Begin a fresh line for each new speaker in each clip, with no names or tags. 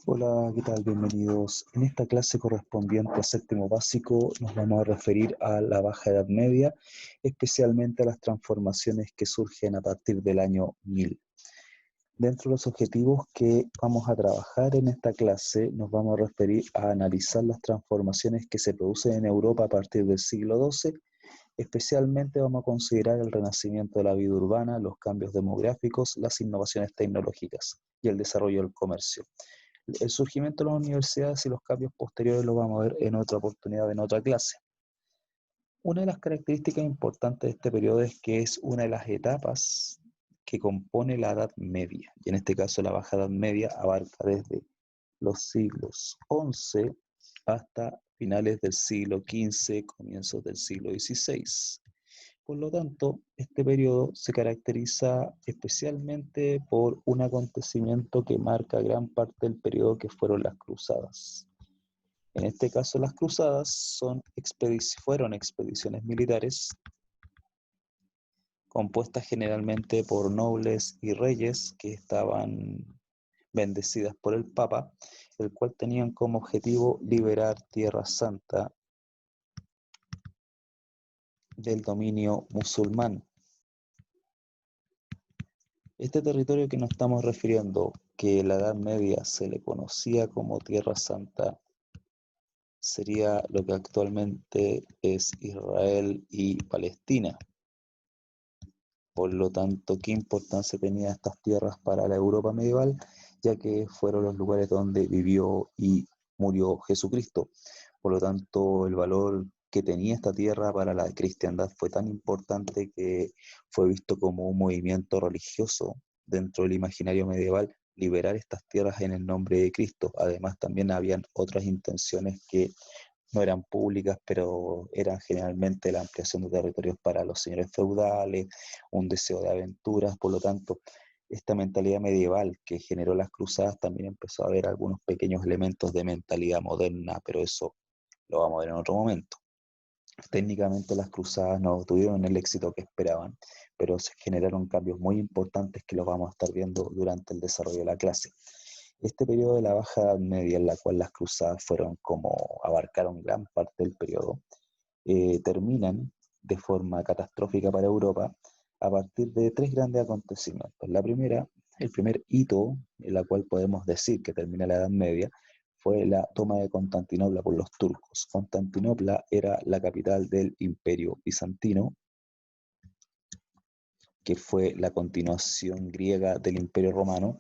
Hola, ¿qué tal? Bienvenidos. En esta clase correspondiente al séptimo básico nos vamos a referir a la Baja Edad Media, especialmente a las transformaciones que surgen a partir del año 1000. Dentro de los objetivos que vamos a trabajar en esta clase, nos vamos a referir a analizar las transformaciones que se producen en Europa a partir del siglo XII. Especialmente vamos a considerar el renacimiento de la vida urbana, los cambios demográficos, las innovaciones tecnológicas y el desarrollo del comercio. El surgimiento de las universidades y los cambios posteriores lo vamos a ver en otra oportunidad, en otra clase. Una de las características importantes de este periodo es que es una de las etapas que compone la Edad Media, y en este caso la Baja Edad Media abarca desde los siglos XI hasta finales del siglo XV, comienzos del siglo XVI. Por lo tanto, este periodo se caracteriza especialmente por un acontecimiento que marca gran parte del periodo, que fueron las cruzadas. En este caso, las cruzadas fueron expediciones militares compuestas generalmente por nobles y reyes que estaban bendecidas por el Papa, el cual tenían como objetivo liberar Tierra Santa del dominio musulmán. Este territorio que nos estamos refiriendo, que en la Edad Media se le conocía como Tierra Santa, sería lo que actualmente es Israel y Palestina. Por lo tanto, ¿qué importancia tenían estas tierras para la Europa medieval? Ya que fueron los lugares donde vivió y murió Jesucristo. Por lo tanto, el valor que tenía esta tierra para la cristiandad fue tan importante que fue visto como un movimiento religioso dentro del imaginario medieval, liberar estas tierras en el nombre de Cristo. Además, también habían otras intenciones que no eran públicas, pero eran generalmente la ampliación de territorios para los señores feudales, un deseo de aventuras. Por lo tanto, esta mentalidad medieval que generó las cruzadas también empezó a haber algunos pequeños elementos de mentalidad moderna, pero eso lo vamos a ver en otro momento. Técnicamente las cruzadas no tuvieron el éxito que esperaban, pero se generaron cambios muy importantes que los vamos a estar viendo durante el desarrollo de la clase. Este periodo de la Baja Edad Media, en la cual las cruzadas abarcaron gran parte del periodo, terminan de forma catastrófica para Europa a partir de tres grandes acontecimientos. El primer hito en la cual podemos decir que termina la Edad Media fue la toma de Constantinopla por los turcos. Constantinopla era la capital del Imperio Bizantino, que fue la continuación griega del Imperio Romano,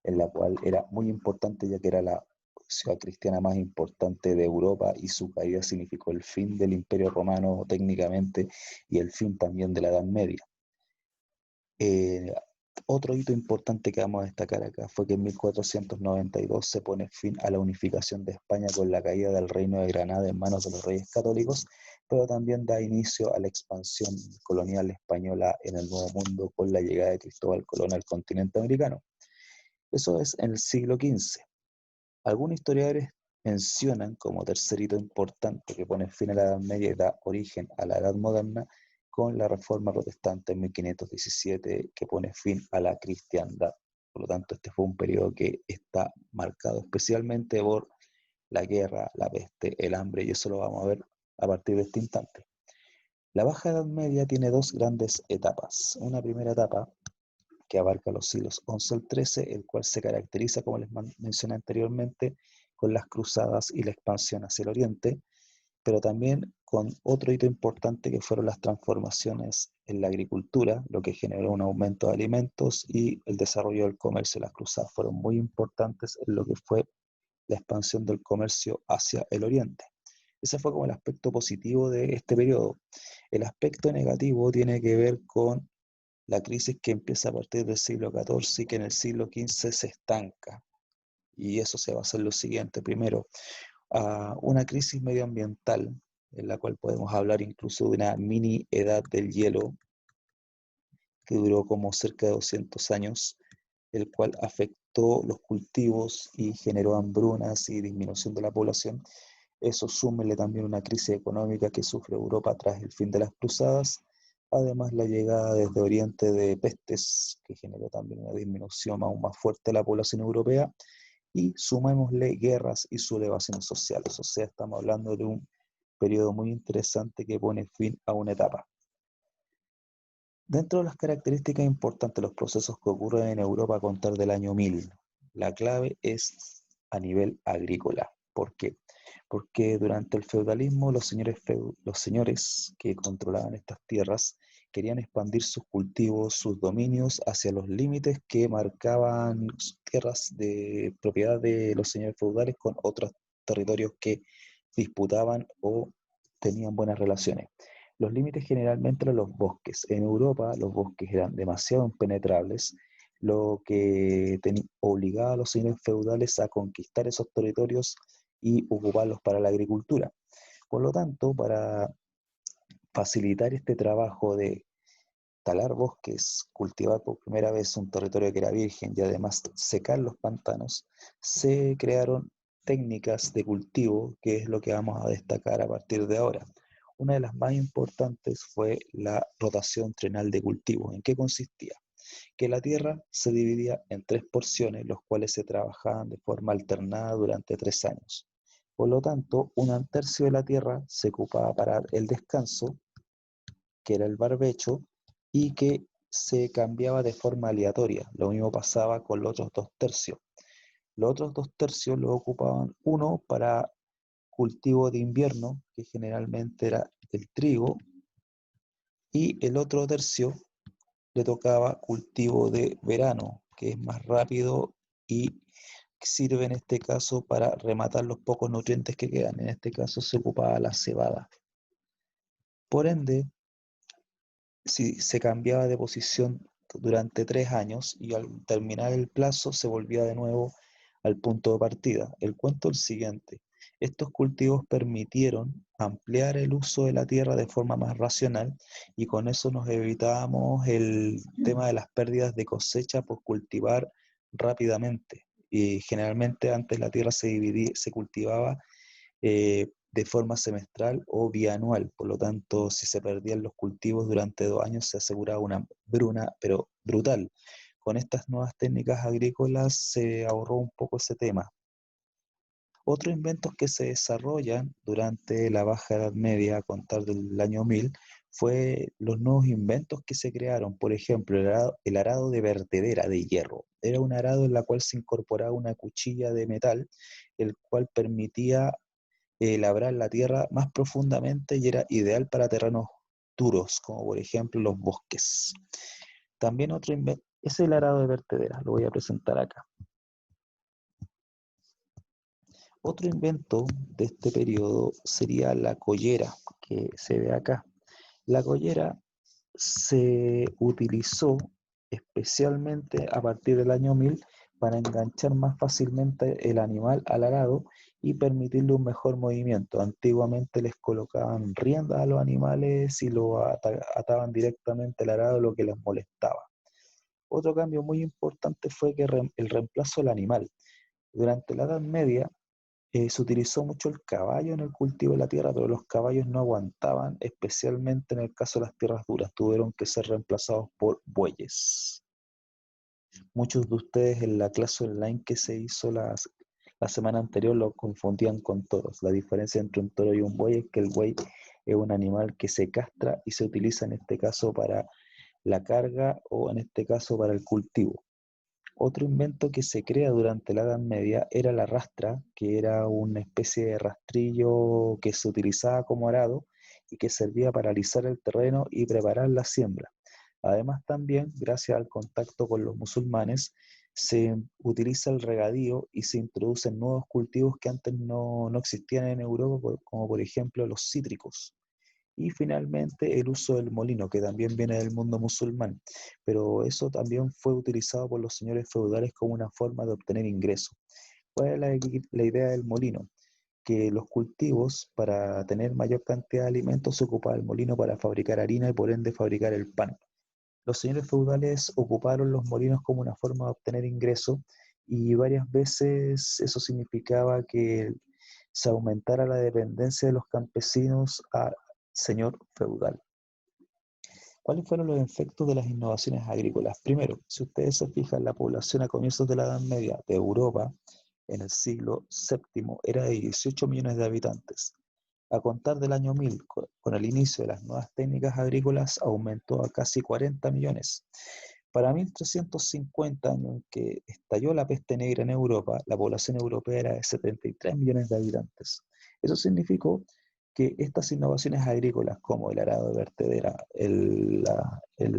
en la cual era muy importante, ya que era la ciudad cristiana más importante de Europa, y su caída significó el fin del Imperio Romano técnicamente y el fin también de la Edad Media. Otro hito importante que vamos a destacar acá fue que en 1492 se pone fin a la unificación de España con la caída del Reino de Granada en manos de los Reyes Católicos, pero también da inicio a la expansión colonial española en el Nuevo Mundo con la llegada de Cristóbal Colón al continente americano. Eso es en el siglo XV. Algunos historiadores mencionan como tercer hito importante que pone fin a la Edad Media y da origen a la Edad Moderna con la Reforma Protestante en 1517, que pone fin a la cristiandad. Por lo tanto, este fue un periodo que está marcado especialmente por la guerra, la peste, el hambre, y eso lo vamos a ver a partir de este instante. La Baja Edad Media tiene dos grandes etapas. Una primera etapa que abarca los siglos XI al XIII, el cual se caracteriza, como les mencioné anteriormente, con las cruzadas y la expansión hacia el oriente, pero también con otro hito importante que fueron las transformaciones en la agricultura, lo que generó un aumento de alimentos y el desarrollo del comercio. Las cruzadas fueron muy importantes en lo que fue la expansión del comercio hacia el oriente. Ese fue como el aspecto positivo de este periodo. El aspecto negativo tiene que ver con la crisis que empieza a partir del siglo XIV y que en el siglo XV se estanca. Y eso se basa en lo siguiente. Primero, una crisis medioambiental, en la cual podemos hablar incluso de una mini edad del hielo, que duró como cerca de 200 años, el cual afectó los cultivos y generó hambrunas y disminución de la población. Eso súmele también una crisis económica que sufre Europa tras el fin de las cruzadas, además la llegada desde Oriente de pestes, que generó también una disminución aún más fuerte de la población europea, y sumémosle guerras y sublevaciones sociales. O sea, estamos hablando de un periodo muy interesante que pone fin a una etapa. Dentro de las características importantes de los procesos que ocurren en Europa a contar del año 1000, la clave es a nivel agrícola. ¿Por qué? Porque durante el feudalismo los señores que controlaban estas tierras querían expandir sus cultivos, sus dominios hacia los límites que marcaban tierras de propiedad de los señores feudales con otros territorios que disputaban o tenían buenas relaciones. Los límites generalmente eran los bosques. En Europa los bosques eran demasiado impenetrables, lo que obligaba a los señores feudales a conquistar esos territorios y ocuparlos para la agricultura. Por lo tanto, para facilitar este trabajo de talar bosques, cultivar por primera vez un territorio que era virgen y además secar los pantanos, se crearon técnicas de cultivo, que es lo que vamos a destacar a partir de ahora. Una de las más importantes fue la rotación trenal de cultivo. ¿En qué consistía? Que la tierra se dividía en 3 porciones, los cuales se trabajaban de forma alternada durante 3 años. Por lo tanto, un tercio de la tierra se ocupaba para el descanso, que era el barbecho, y que se cambiaba de forma aleatoria. Lo mismo pasaba con los otros 2 tercios. Los otros 2 tercios lo ocupaban uno para cultivo de invierno, que generalmente era el trigo, y el otro tercio le tocaba cultivo de verano, que es más rápido y sirve en este caso para rematar los pocos nutrientes que quedan. En este caso se ocupaba la cebada. Por ende, si se cambiaba de posición durante 3 años y al terminar el plazo se volvía de nuevo al punto de partida. El cuento es el siguiente: estos cultivos permitieron ampliar el uso de la tierra de forma más racional y con eso nos evitábamos el tema de las pérdidas de cosecha por cultivar rápidamente. Y generalmente antes la tierra se cultivaba de forma semestral o bianual. Por lo tanto, si se perdían los cultivos durante 2 años, se aseguraba una bruna, pero brutal. Con estas nuevas técnicas agrícolas se ahorró un poco ese tema. Otros inventos que se desarrollan durante la Baja Edad Media, a contar del año 1000, fue los nuevos inventos que se crearon. Por ejemplo, el arado de vertedera de hierro. Era un arado en la cual se incorporaba una cuchilla de metal, el cual permitía labrar la tierra más profundamente y era ideal para terrenos duros, como por ejemplo los bosques. También otro invento es el arado de vertedera, lo voy a presentar acá. Otro invento de este periodo sería la collera, que se ve acá. La collera se utilizó especialmente a partir del año 1000 para enganchar más fácilmente el animal al arado y permitirle un mejor movimiento. Antiguamente les colocaban riendas a los animales y lo ataban directamente al arado, lo que les molestaba. Otro cambio muy importante fue que el reemplazo del animal. Durante la Edad Media se utilizó mucho el caballo en el cultivo de la tierra, pero los caballos no aguantaban, especialmente en el caso de las tierras duras, tuvieron que ser reemplazados por bueyes. Muchos de ustedes en la clase online que se hizo la semana anterior lo confundían con toros. La diferencia entre un toro y un buey es que el buey es un animal que se castra y se utiliza en este caso para la carga o en este caso para el cultivo. Otro invento que se crea durante la Edad Media era la rastra, que era una especie de rastrillo que se utilizaba como arado y que servía para alisar el terreno y preparar la siembra. Además también, gracias al contacto con los musulmanes, se utiliza el regadío y se introducen nuevos cultivos que antes no existían en Europa, como por ejemplo los cítricos. Y finalmente el uso del molino, que también viene del mundo musulmán, pero eso también fue utilizado por los señores feudales como una forma de obtener ingresos. ¿Cuál es la idea del molino? Que los cultivos, para tener mayor cantidad de alimentos, se ocupaba el molino para fabricar harina y por ende fabricar el pan. Los señores feudales ocuparon los molinos como una forma de obtener ingresos y varias veces eso significaba que se aumentara la dependencia de los campesinos al señor feudal. ¿Cuáles fueron los efectos de las innovaciones agrícolas? Primero, si ustedes se fijan, la población a comienzos de la Edad Media de Europa en el siglo VII era de 18 millones de habitantes. A contar del año 1000, con el inicio de las nuevas técnicas agrícolas, aumentó a casi 40 millones. Para 1350, años en que estalló la peste negra en Europa, la población europea era de 73 millones de habitantes. Eso significó que estas innovaciones agrícolas, como el arado de vertedera, el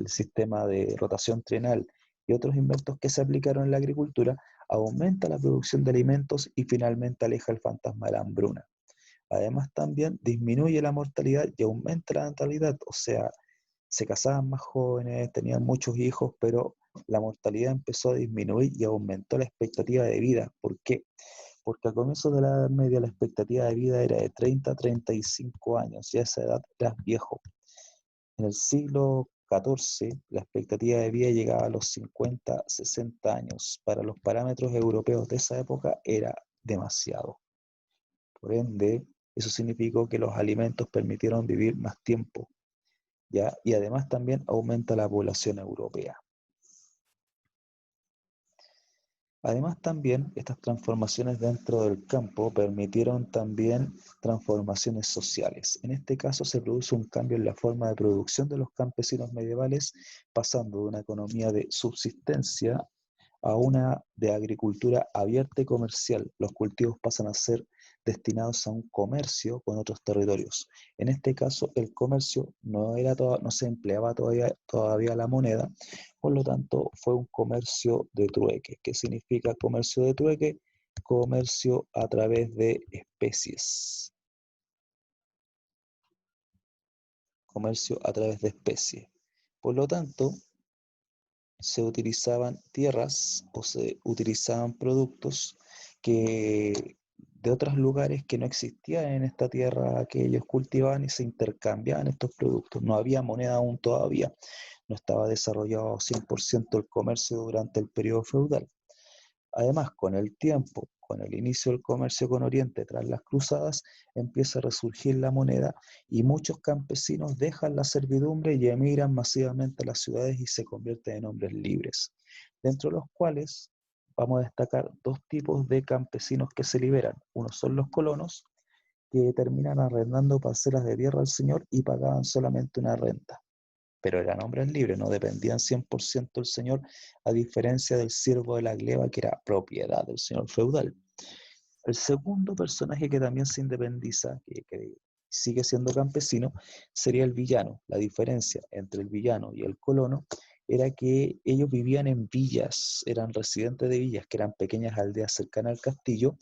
sistema de rotación trienal y otros inventos que se aplicaron en la agricultura, aumenta la producción de alimentos y finalmente aleja el fantasma de la hambruna. Además, también disminuye la mortalidad y aumenta la natalidad, o sea, se casaban más jóvenes, tenían muchos hijos, pero la mortalidad empezó a disminuir y aumentó la expectativa de vida. ¿Por qué? Porque a comienzos de la Edad Media la expectativa de vida era de 30 a 35 años, y a esa edad eras viejo. En el siglo XIV la expectativa de vida llegaba a los 50, 60 años. Para los parámetros europeos de esa época era demasiado. Por ende, eso significó que los alimentos permitieron vivir más tiempo, ¿ya? Y además también aumenta la población europea. Además también estas transformaciones dentro del campo permitieron también transformaciones sociales. En este caso se produce un cambio en la forma de producción de los campesinos medievales, pasando de una economía de subsistencia a una de agricultura abierta y comercial. Los cultivos pasan a ser destinados a un comercio con otros territorios. En este caso, el comercio no se empleaba todavía la moneda, por lo tanto, fue un comercio de trueque. ¿Qué significa comercio de trueque? Comercio a través de especies. Comercio a través de especies. Por lo tanto, se utilizaban tierras o se utilizaban productos que de otros lugares que no existían en esta tierra que ellos cultivaban, y se intercambiaban estos productos. No había moneda aún todavía, no estaba desarrollado 100% el comercio durante el periodo feudal. Además, con el tiempo, con el inicio del comercio con Oriente tras las cruzadas, empieza a resurgir la moneda y muchos campesinos dejan la servidumbre y emigran masivamente a las ciudades y se convierten en hombres libres, dentro de los cuales vamos a destacar dos tipos de campesinos que se liberan. Uno son los colonos, que terminan arrendando parcelas de tierra al señor y pagaban solamente una renta, pero eran hombres libres, no dependían 100% del señor, a diferencia del siervo de la gleba, que era propiedad del señor feudal. El segundo personaje que también se independiza, que sigue siendo campesino, sería el villano. La diferencia entre el villano y el colono era que ellos vivían en villas, eran residentes de villas, que eran pequeñas aldeas cercanas al castillo,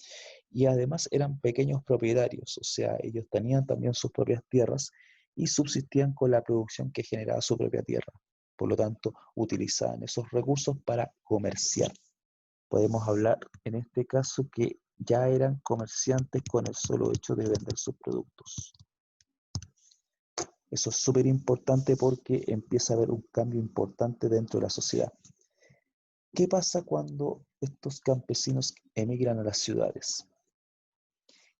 y además eran pequeños propietarios, o sea, ellos tenían también sus propias tierras y subsistían con la producción que generaba su propia tierra. Por lo tanto, utilizaban esos recursos para comerciar. Podemos hablar en este caso que ya eran comerciantes con el solo hecho de vender sus productos. Eso es súper importante porque empieza a haber un cambio importante dentro de la sociedad. ¿Qué pasa cuando estos campesinos emigran a las ciudades?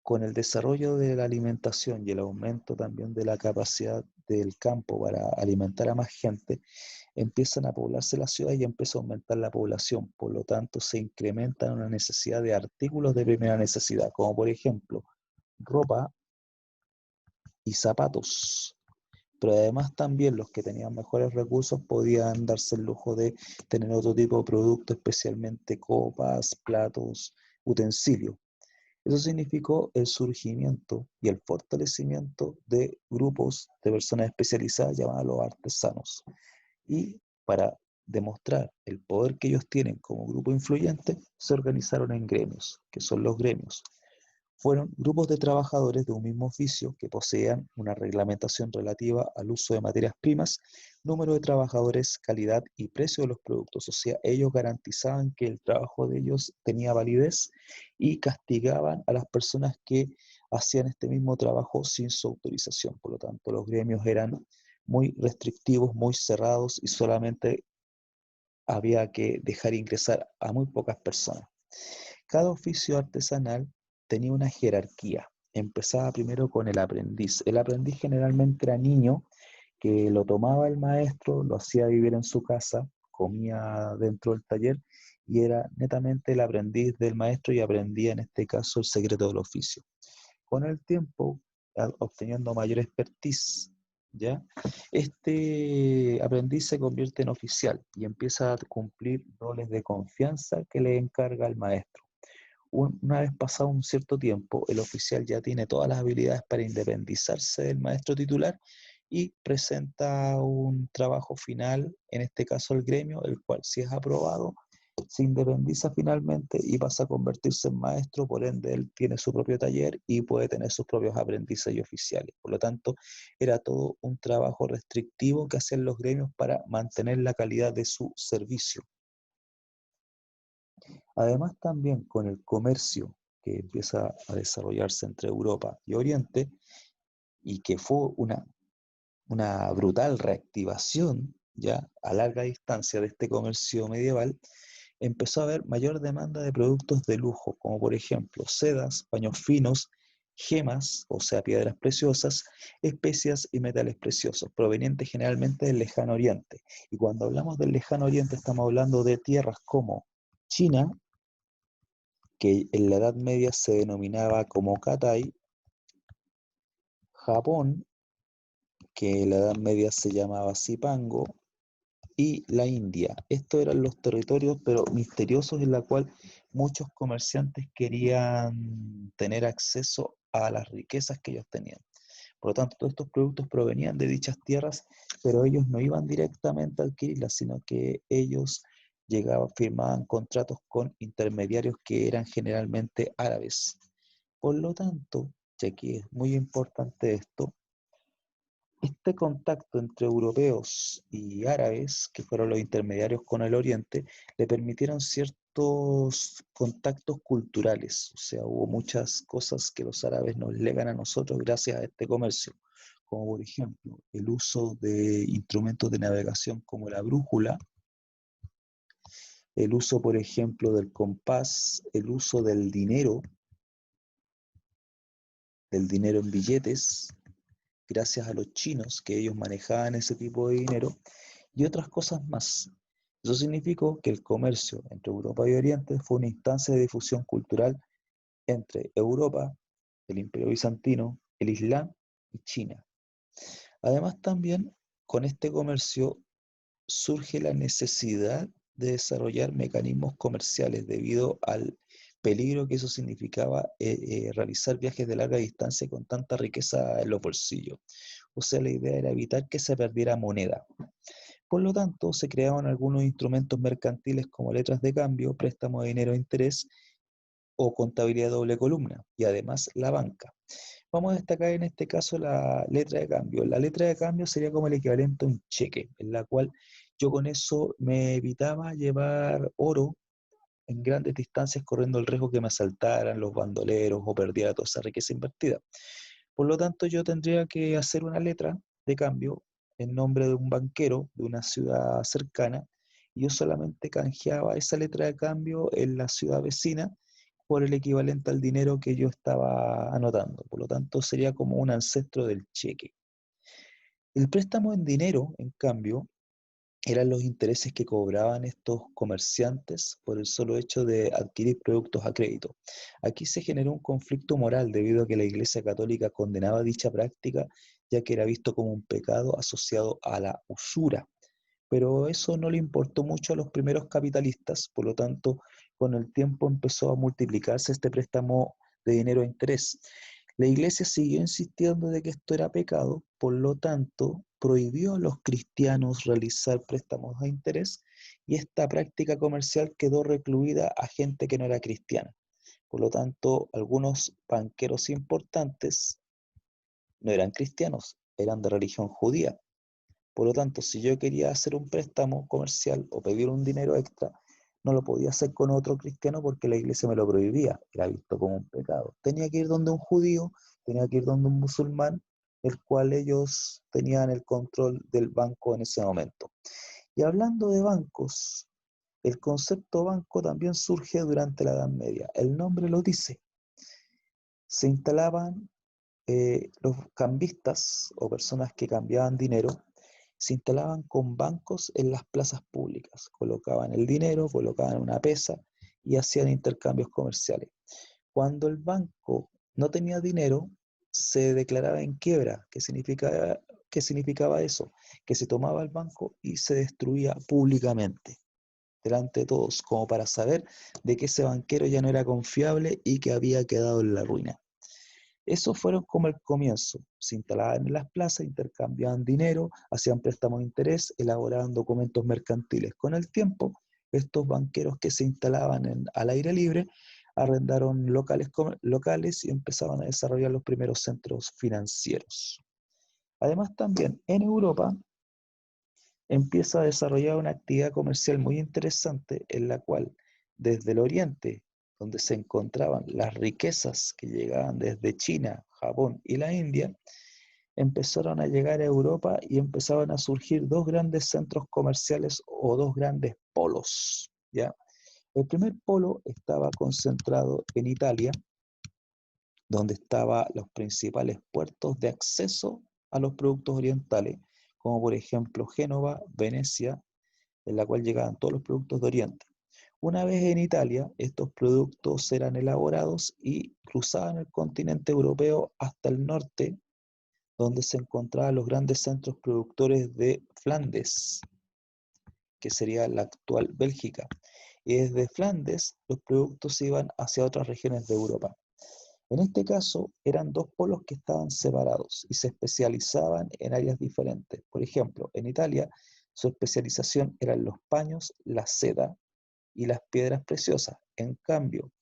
Con el desarrollo de la alimentación y el aumento también de la capacidad del campo para alimentar a más gente, empiezan a poblarse las ciudades y empieza a aumentar la población. Por lo tanto, se incrementa una necesidad de artículos de primera necesidad, como por ejemplo ropa y zapatos. Pero además también los que tenían mejores recursos podían darse el lujo de tener otro tipo de productos, especialmente copas, platos, utensilios. Eso significó el surgimiento y el fortalecimiento de grupos de personas especializadas llamadas los artesanos. Y para demostrar el poder que ellos tienen como grupo influyente, se organizaron en gremios, que son los gremios. Fueron grupos de trabajadores de un mismo oficio que poseían una reglamentación relativa al uso de materias primas, número de trabajadores, calidad y precio de los productos. O sea, ellos garantizaban que el trabajo de ellos tenía validez y castigaban a las personas que hacían este mismo trabajo sin su autorización. Por lo tanto, los gremios eran muy restrictivos, muy cerrados, y solamente había que dejar ingresar a muy pocas personas. Cada oficio artesanal tenía una jerarquía. Empezaba primero con el aprendiz. El aprendiz generalmente era niño, que lo tomaba el maestro, lo hacía vivir en su casa, comía dentro del taller y era netamente el aprendiz del maestro y aprendía en este caso el secreto del oficio. Con el tiempo, obteniendo mayor expertise, ¿ya? Este aprendiz se convierte en oficial y empieza a cumplir roles de confianza que le encarga el maestro. Una vez pasado un cierto tiempo, el oficial ya tiene todas las habilidades para independizarse del maestro titular y presenta un trabajo final, en este caso el gremio, el cual, si es aprobado, se independiza finalmente y pasa a convertirse en maestro. Por ende él tiene su propio taller y puede tener sus propios aprendices y oficiales. Por lo tanto, era todo un trabajo restrictivo que hacían los gremios para mantener la calidad de su servicio. Además, también con el comercio que empieza a desarrollarse entre Europa y Oriente, y que fue una brutal reactivación ya a larga distancia de este comercio medieval, empezó a haber mayor demanda de productos de lujo, como por ejemplo sedas, paños finos, gemas, o sea, piedras preciosas, especias y metales preciosos, provenientes generalmente del Lejano Oriente. Y cuando hablamos del Lejano Oriente estamos hablando de tierras como China, que en la Edad Media se denominaba como Katai, Japón, que en la Edad Media se llamaba Cipango, y la India. Estos eran los territorios, pero misteriosos, en la cual muchos comerciantes querían tener acceso a las riquezas que ellos tenían. Por lo tanto, todos estos productos provenían de dichas tierras, pero ellos no iban directamente a adquirirlas, sino que ellos llegaban, firmaban contratos con intermediarios que eran generalmente árabes. Por lo tanto, y aquí es muy importante esto, este contacto entre europeos y árabes, que fueron los intermediarios con el Oriente, le permitieron ciertos contactos culturales. O sea, hubo muchas cosas que los árabes nos legan a nosotros gracias a este comercio, como por ejemplo el uso de instrumentos de navegación como la brújula, el uso, por ejemplo, del compás, el uso del dinero en billetes, gracias a los chinos, que ellos manejaban ese tipo de dinero, y otras cosas más. Eso significó que el comercio entre Europa y Oriente fue una instancia de difusión cultural entre Europa, el Imperio Bizantino, el Islam y China. Además, también con este comercio surge la necesidad de desarrollar mecanismos comerciales debido al peligro que eso significaba, realizar viajes de larga distancia con tanta riqueza en los bolsillos. O sea, la idea era evitar que se perdiera moneda. Por lo tanto, se creaban algunos instrumentos mercantiles como letras de cambio, préstamo de dinero a interés o contabilidad de doble columna, y además la banca. Vamos a destacar en este caso la letra de cambio. La letra de cambio sería como el equivalente a un cheque, en la cual yo con eso me evitaba llevar oro en grandes distancias, corriendo el riesgo que me asaltaran los bandoleros o perdiera toda esa riqueza invertida. Por lo tanto, yo tendría que hacer una letra de cambio en nombre de un banquero de una ciudad cercana, y yo solamente canjeaba esa letra de cambio en la ciudad vecina por el equivalente al dinero que yo estaba anotando. Por lo tanto, sería como un ancestro del cheque. El préstamo en dinero, en cambio, eran los intereses que cobraban estos comerciantes por el solo hecho de adquirir productos a crédito. Aquí se generó un conflicto moral debido a que la Iglesia Católica condenaba dicha práctica, ya que era visto como un pecado asociado a la usura. Pero eso no le importó mucho a los primeros capitalistas, por lo tanto, con el tiempo empezó a multiplicarse este préstamo de dinero a interés. La Iglesia siguió insistiendo de que esto era pecado, por lo tanto, prohibió a los cristianos realizar préstamos a interés, y esta práctica comercial quedó recluida a gente que no era cristiana. Por lo tanto, algunos banqueros importantes no eran cristianos, eran de religión judía. Por lo tanto, si yo quería hacer un préstamo comercial o pedir un dinero extra, no lo podía hacer con otro cristiano porque la iglesia me lo prohibía, era visto como un pecado. Tenía que ir donde un judío, tenía que ir donde un musulmán, el cual ellos tenían el control del banco en ese momento. Y hablando de bancos, el concepto banco también surge durante la Edad Media. El nombre lo dice. Se instalaban los cambistas o personas que cambiaban dinero se instalaban con bancos en las plazas públicas, colocaban el dinero, colocaban una pesa y hacían intercambios comerciales. Cuando el banco no tenía dinero, se declaraba en quiebra. ¿Qué significaba eso? Que se tomaba el banco y se destruía públicamente, delante de todos, como para saber de que ese banquero ya no era confiable y que había quedado en la ruina. Esos fueron como el comienzo. Se instalaban en las plazas, intercambiaban dinero, hacían préstamos de interés, elaboraban documentos mercantiles. Con el tiempo, estos banqueros que se instalaban al aire libre arrendaron locales y empezaban a desarrollar los primeros centros financieros. Además, también en Europa empieza a desarrollar una actividad comercial muy interesante en la cual desde el oriente, donde se encontraban las riquezas que llegaban desde China, Japón y la India, empezaron a llegar a Europa y empezaban a surgir dos grandes centros comerciales o dos grandes polos, ¿ya? El primer polo estaba concentrado en Italia, donde estaban los principales puertos de acceso a los productos orientales, como por ejemplo Génova, Venecia, en la cual llegaban todos los productos de Oriente. Una vez en Italia, estos productos eran elaborados y cruzaban el continente europeo hasta el norte, donde se encontraban los grandes centros productores de Flandes, que sería la actual Bélgica. Y desde Flandes los productos iban hacia otras regiones de Europa. En este caso, eran dos polos que estaban separados y se especializaban en áreas diferentes. Por ejemplo, en Italia, su especialización eran los paños, la seda y las piedras preciosas. En cambio,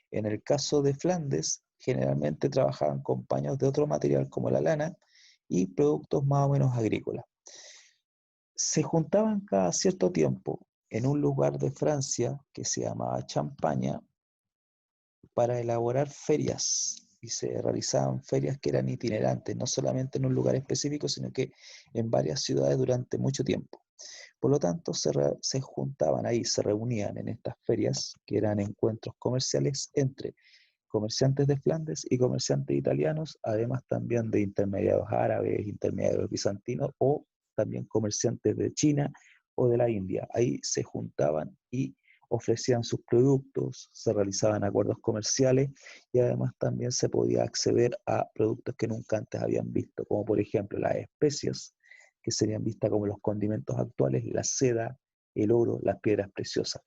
en el caso de Flandes, generalmente trabajaban con paños de otro material como la lana y productos más o menos agrícolas. Se juntaban cada cierto tiempo en un lugar de Francia que se llamaba Champaña para elaborar ferias, y se realizaban ferias que eran itinerantes, no solamente en un lugar específico, sino que en varias ciudades durante mucho tiempo. Por lo tanto, se juntaban ahí, se reunían en estas ferias, que eran encuentros comerciales entre comerciantes de Flandes y comerciantes italianos, además también de intermediarios árabes, intermediarios bizantinos o también comerciantes de China o de la India. Ahí se juntaban y ofrecían sus productos, se realizaban acuerdos comerciales y además también se podía acceder a productos que nunca antes habían visto, como por ejemplo las especias, que serían vistas como los condimentos actuales, la seda, el oro, las piedras preciosas.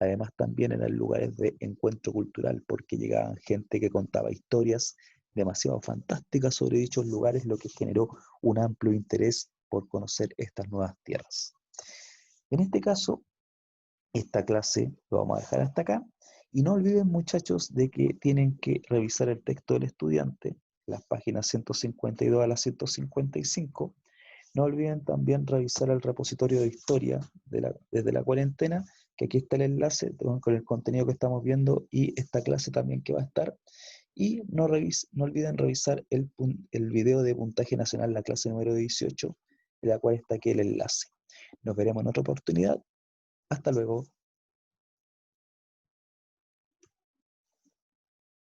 Además también eran lugares de encuentro cultural porque llegaban gente que contaba historias demasiado fantásticas sobre dichos lugares, lo que generó un amplio interés por conocer estas nuevas tierras. En este caso, esta clase lo vamos a dejar hasta acá. Y no olviden, muchachos, de que tienen que revisar el texto del estudiante, las páginas 152 a las 155. No olviden también revisar el repositorio de historia desde la cuarentena, que aquí está el enlace con el contenido que estamos viendo y esta clase también que va a estar. Y no olviden revisar el video de puntaje nacional, la clase número 18, de la cual está aquí el enlace. Nos veremos en otra oportunidad. Hasta luego.